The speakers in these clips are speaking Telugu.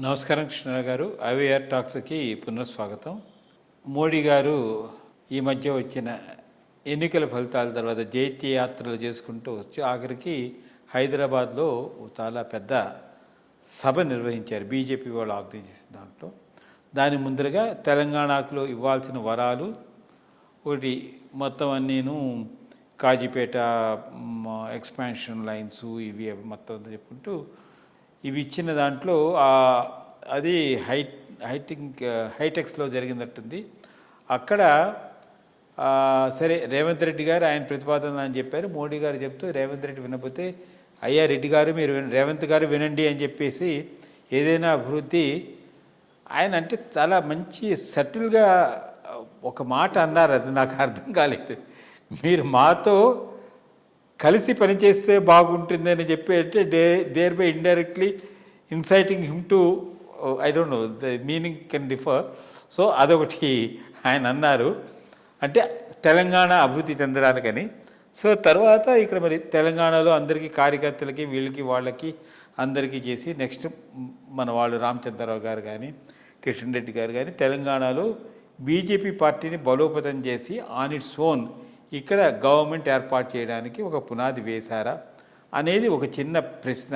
నమస్కారం కృష్ణ గారు. ఐవీఆర్ టాక్స్కి పునఃస్వాగతం. మోడీ గారు ఈ మధ్య వచ్చిన ఎన్నికల ఫలితాల తర్వాత జైత్య యాత్రలు చేసుకుంటూ వచ్చి ఆఖరికి హైదరాబాద్లో చాలా పెద్ద సభ నిర్వహించారు. బీజేపీ వాళ్ళు ఆర్గనైజ్ చేసిన దాంట్లో దాని ముందరగా తెలంగాణలో ఇవ్వాల్సిన వరాలు ఒకటి మొత్తం అన్నీను కాజీపేట ఎక్స్పాన్షన్ లైన్స్ ఇవి మొత్తం చెప్పుకుంటూ ఇవి ఇచ్చిన దాంట్లో అది హైటెక్స్లో జరిగినట్టుంది. అక్కడ సరే రేవంత్ రెడ్డి గారు ఆయన ప్రతిపాదన అని చెప్పారు. మోడీ గారు చెప్తూ రేవంత్ రెడ్డి వినకపోతే అయ్యా రెడ్డి గారు మీరు రేవంత్ గారు వినండి అని చెప్పేసి ఏదైనా అభివృద్ధి ఆయన అంటే చాలా మంచి సటిల్గా ఒక మాట అన్నారు. అది నాకు అర్థం కాలేదు. మీరు మాతో కలిసి పనిచేస్తే బాగుంటుంది అని చెప్పి అంటే thereby indirectly inciting him to I don't know the meaning can differ. So అదొకటి ఆయన అన్నారు, అంటే తెలంగాణ అభివృద్ధి చెందడానికని. సో తర్వాత ఇక్కడ మరి తెలంగాణలో అందరికీ కార్యకర్తలకి వీళ్ళకి వాళ్ళకి అందరికీ చేసి నెక్స్ట్ మన వాళ్ళు రామచంద్రరావు గారు కానీ కిషన్ రెడ్డి గారు కానీ తెలంగాణలో బీజేపీ పార్టీని బలోపేతం చేసి ఆన్ ఇట్స్ ఓన్ ఇక్కడ గవర్నమెంట్ ఏర్పాటు చేయడానికి ఒక పునాది వేశారా అనేది ఒక చిన్న ప్రశ్న.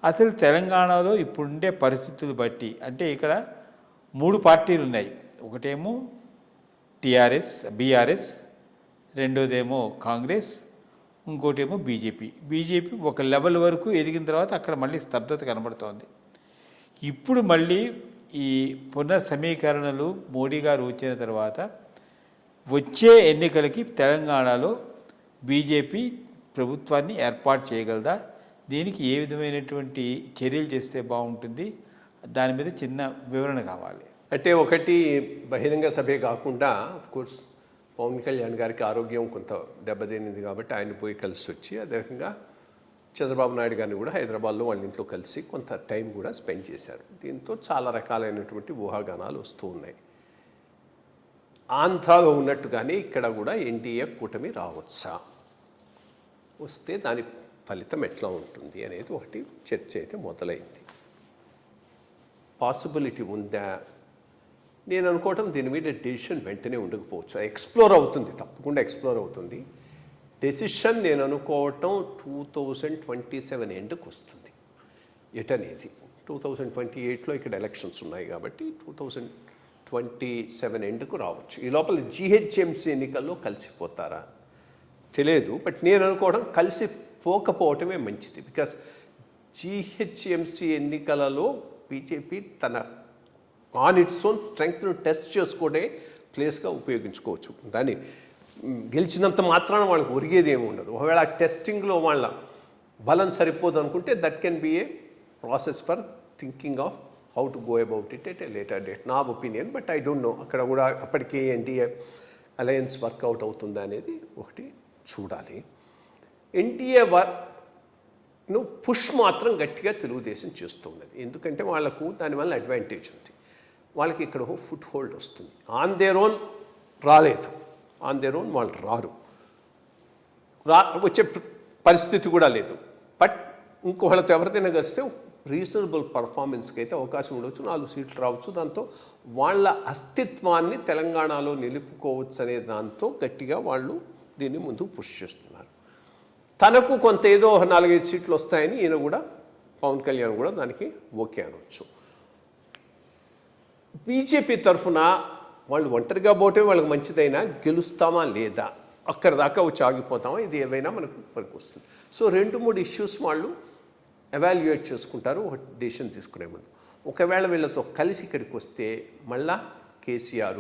అసలు తెలంగాణలో ఇప్పుడుండే పరిస్థితులు బట్టి అంటే ఇక్కడ 3 పార్టీలు ఉన్నాయి. ఒకటేమో బీఆర్ఎస్, రెండోదేమో కాంగ్రెస్, ఇంకోటేమో బీజేపీ ఒక లెవెల్ వరకు ఎదిగిన తర్వాత అక్కడ మళ్ళీ స్తబ్దత కనబడుతోంది. ఇప్పుడు మళ్ళీ ఈ పునఃసమీకరణలు మోడీ గారు వచ్చిన తర్వాత వచ్చే ఎన్నికలకి తెలంగాణలో బీజేపీ ప్రభుత్వాన్ని ఏర్పాటు చేయగలదా, దీనికి ఏ విధమైనటువంటి చర్యలు చేస్తే బాగుంటుంది, దాని మీద చిన్న వివరణ కావాలి. అంటే ఒకటి బహిరంగ సభే కాకుండా కోర్స్ పవన్ కళ్యాణ్ గారికి ఆరోగ్యం కొంత దెబ్బతినింది కాబట్టి ఆయన పోయి కలిసి వచ్చి అదే రకంగా చంద్రబాబు నాయుడు గారిని కూడా హైదరాబాద్లో వాళ్ళ ఇంట్లో కలిసి కొంత టైం కూడా స్పెండ్ చేశారు. దీంతో చాలా రకాలైనటువంటి ఊహాగానాలు వస్తూ ఉన్నాయి. ఆంధ్రాలో ఉన్నట్టుగానే ఇక్కడ కూడా ఎన్డీఏ కూటమి రావచ్చా, వస్తే దాని ఫలితం ఎట్లా ఉంటుంది అనేది ఒకటి చర్చ అయితే మొదలైంది. పాసిబిలిటీ ఉందా? నేను అనుకోవటం దీని మీద డెసిషన్ వెంటనే ఉండకపోవచ్చు. ఎక్స్ప్లోర్ అవుతుంది, తప్పకుండా ఎక్స్ప్లోర్ అవుతుంది. డెసిషన్ నేను అనుకోవటం 2027 ఎండ్కి వస్తుంది. ఎటనేది 2028లో ఇక్కడ ఎలక్షన్స్ ఉన్నాయి కాబట్టి 2027 ఎండ్కు రావచ్చు. ఈ లోపల జీహెచ్ఎంసీ ఎన్నికల్లో కలిసిపోతారా తెలియదు. బట్ నేను అనుకోవడం కలిసిపోకపోవటమే మంచిది. బికాస్ జీహెచ్ఎంసీ ఎన్నికలలో బీజేపీ తన ఆన్ ఇట్స్ ఓన్ స్ట్రెంగ్త్ను టెస్ట్ చేసుకునే ప్లేస్గా ఉపయోగించుకోవచ్చు. దాన్ని గెలిచినంత మాత్రాన వాళ్ళకి ఒరిగేది ఏమి ఉండదు. ఒకవేళ ఆ టెస్టింగ్లో వాళ్ళ బలం సరిపోదు అనుకుంటే that can be a process for thinking of how to go about it at a later date, నా opinion. But I don't know అక్కడ కూడా అప్పటికే ఎన్డీఏ అలయన్స్ వర్కౌట్ అవుతుందా అనేది ఒకటి చూడాలి. ఎన్డీఏ పుష్ మాత్రం గట్టిగా తెలుగుదేశం చేస్తున్నది. ఎందుకంటే వాళ్లకు దానివల్ల అడ్వాంటేజ్ ఉంది. వాళ్ళకి ఇక్కడ ఫుట్ హోల్డ్ వస్తుంది. ఆన్ దేర్ ఓన్ రాలేదు, ఆన్ దేర్ ఓన్ వాళ్ళు వచ్చే పరిస్థితి కూడా లేదు. బట్ ఇంకోళ్ళతో ఎవరిదైనా కలిస్తే రీజనబుల్ పర్ఫార్మెన్స్కి అయితే అవకాశం ఉండవచ్చు, 4 సీట్లు రావచ్చు. దాంతో వాళ్ళ అస్తిత్వాన్ని తెలంగాణలో నిలుపుకోవచ్చు అనే దాంతో గట్టిగా వాళ్ళు దీన్ని ముందుకు పుష్ చేస్తున్నారు. తనకు కొంత ఏదో 4-5 సీట్లు వస్తాయని ఈయన కూడా పవన్ కళ్యాణ్ కూడా దానికి ఓకే అనవచ్చు. బీజేపీ తరఫున వాళ్ళు ఒంటరిగా పోతే వాళ్ళకి మంచిదైనా గెలుస్తామా లేదా, అక్కడ దాకా వచ్చి ఆగిపోతామా, ఇది ఏవైనా మనకు పనికి వస్తుంది. సో 2-3 ఇష్యూస్ వాళ్ళు ఎవాల్యుయేట్ చేసుకుంటారు ఒక డెసిషన్ తీసుకునే ముందు. ఒకవేళ వీళ్ళతో కలిసి ఇక్కడికి వస్తే మళ్ళా కేసీఆర్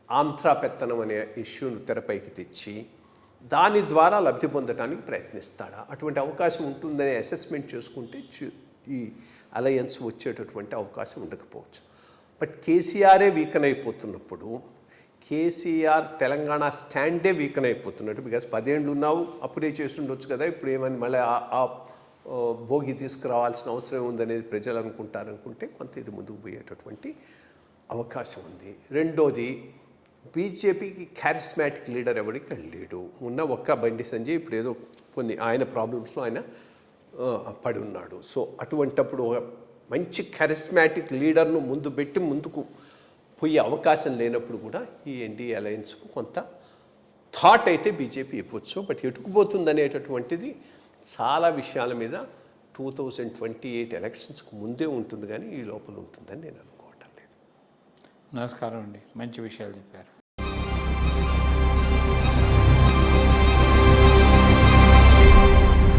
ఆంధ్ర పెత్తనం అనే ఇష్యూను తెరపైకి తెచ్చి దాని ద్వారా లబ్ధి పొందడానికి ప్రయత్నిస్తాడా, అటువంటి అవకాశం ఉంటుందనే అసెస్మెంట్ చేసుకుంటే ఈ అలయన్స్ వచ్చేటటువంటి అవకాశం ఉండకపోవచ్చు. బట్ కేసీఆరే వీకన్ అయిపోతున్నప్పుడు, కేసీఆర్ తెలంగాణ స్టాండే వీకన్ అయిపోతున్నట్టు, బికాస్ 10 ఏళ్ళు ఉన్నావు అప్పుడే చేసి ఉండొచ్చు కదా, ఇప్పుడు ఏమని మళ్ళీ ఆ భోగి తీసుకురావాల్సిన అవసరం ఉందనేది ప్రజలు అనుకుంటారనుకుంటే కొంత ఇది ముందుకు పోయేటటువంటి అవకాశం ఉంది. రెండోది, బీజేపీకి క్యారిస్మాటిక్ లీడర్ ఎవరికి లేడు. ఉన్న ఒక్క బండి సంజయ్ ఇప్పుడు ఏదో కొన్ని ఆయన ప్రాబ్లమ్స్లో ఆయన పడి ఉన్నాడు. సో అటువంటప్పుడు మంచి కరిస్మాటిక్ లీడర్ను ముందు పెట్టి ముందుకు పోయే అవకాశం లేనప్పుడు కూడా ఈ ఎన్డీఏ అలయన్స్కు కొంత థాట్ అయితే బీజేపీ ఇవ్వచ్చు. బట్ ఎటుకుపోతుంది అనేటటువంటిది చాలా విషయాల మీద 2028 ఎలక్షన్స్కి ముందే ఉంటుంది, కానీ ఈ లోపల ఉంటుందని నేను అనుకోవటం లేదు. నమస్కారం అండి, మంచి విషయాలు చెప్పారు.